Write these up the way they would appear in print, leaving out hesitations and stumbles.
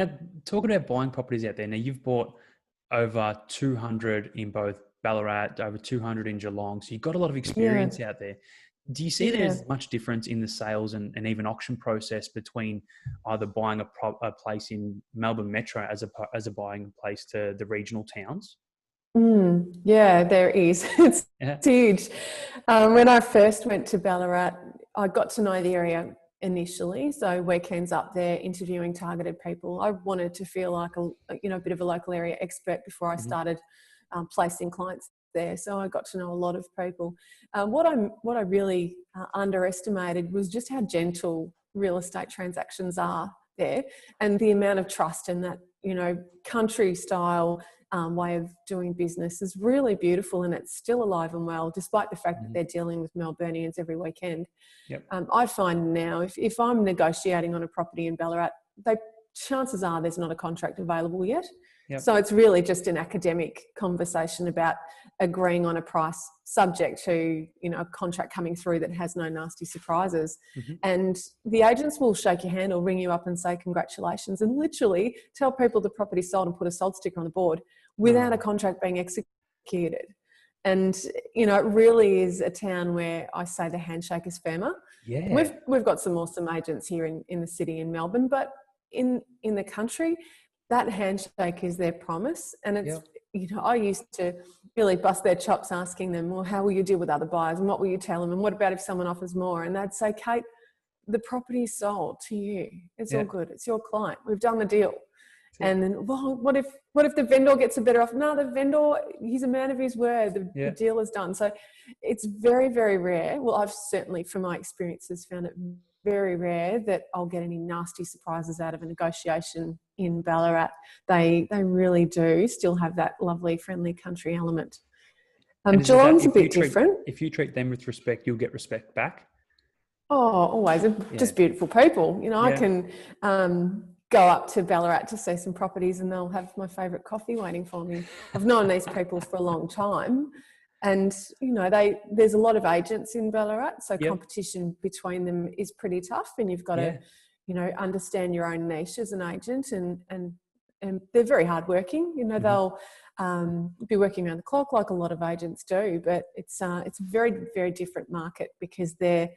Now, talking about buying properties out there, now you've bought over 200 in both Ballarat, over 200 in Geelong. So you've got a lot of Yeah, experience out there. Do you see yeah. there's much difference in the sales and even auction process between either buying a place in Melbourne Metro as a buying place to the regional towns? Yeah, there is. It's Yeah. huge. When I first went to Ballarat, I got to know the area initially. So weekends up there interviewing targeted people. I wanted to feel like a bit of a local area expert before I Hmm. started placing clients there. So I got to know a lot of people. What I really underestimated was just how gentle real estate transactions are there, and the amount of trust in that country style way of doing business is really beautiful, and it's still alive and well, despite the fact that Hmm. they're dealing with Melburnians every weekend. Yep. I find now if I'm negotiating on a property in Ballarat, chances are there's not a contract available yet. Yep. So it's really just an academic conversation about agreeing on a price subject to a contract coming through that has no nasty surprises. Hmm. And the agents will shake your hand or ring you up and say congratulations, and literally tell people the property sold and put a sold sticker on the board without a Oh, contract being executed. And it really is a town where I say the handshake is firmer. yeah. We've got some awesome agents here in the city in Melbourne, but in the country, that handshake is their promise. And it's Yep. I used to really bust their chops asking them, well, how will you deal with other buyers, and what will you tell them, and what about if someone offers more? And they'd say, Kate, the property is sold to you. It's all Yeah. good. It's your client. We've done the deal. That's it. And then, well, what if the vendor gets a better offer? No, the vendor, he's a man of his word. The Yeah. deal is done. So it's very, very rare. Well, I've certainly, from my experiences, found it very rare that I'll get any nasty surprises out of a negotiation in Ballarat. They really do still have that lovely, friendly country element. And is it that Geelong's a bit different. if you treat them with respect, you'll get respect back? Oh, always. They're Yeah. just beautiful people. I Yeah. can go up to Ballarat to see some properties and they'll have my favourite coffee waiting for me. I've known these people for a long time, and there's a lot of agents in Ballarat, so Yep. competition between them is pretty tough, and you've got to Yeah. understand your own niche as an agent, and they're very hardworking. Hmm. They'll be working around the clock like a lot of agents do, but it's a very, very different market because their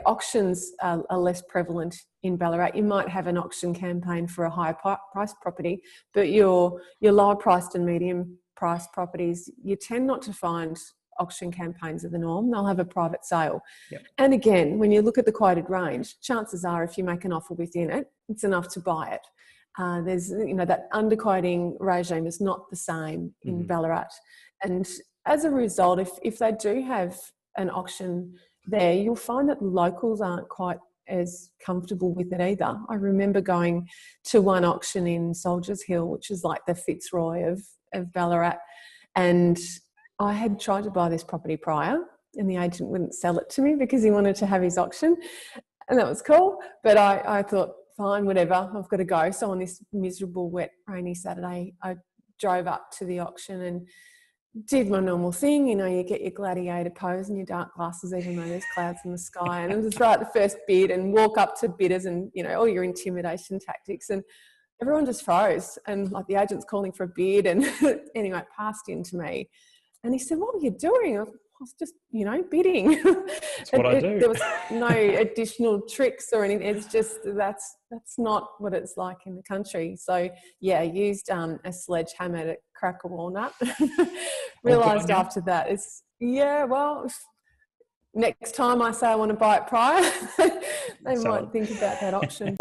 auctions are less prevalent in Ballarat. You might have an auction campaign for a higher price property, but your lower priced and medium priced properties, you tend not to find auction campaigns are the norm. They'll have a private sale. Yep. And again, when you look at the quoted range, chances are if you make an offer within it, it's enough to buy it. There's, that underquoting regime is not the same in Hmm. Ballarat. And as a result, if they do have an auction there, you'll find that locals aren't quite as comfortable with it either. I remember going to one auction in Soldiers Hill, which is like the Fitzroy of Ballarat, and I had tried to buy this property prior, and the agent wouldn't sell it to me because he wanted to have his auction, and that was cool. But I thought, fine, whatever, I've got to go. So on this miserable, wet, rainy Saturday, I drove up to the auction and did my normal thing. You get your gladiator pose and your dark glasses, even though there's clouds in the sky, and just throw out the first bid and walk up to bidders and, all your intimidation tactics. And everyone just froze. And like the agent's calling for a bid. And anyway, it passed into me. And he said, what were you doing? I was just, bidding. That's what I do. There was no additional tricks or anything. It's just, that's not what it's like in the country. So yeah, I used a sledgehammer to crack a walnut. Realised after that, next time I say I want to buy it prior, they might think about that option.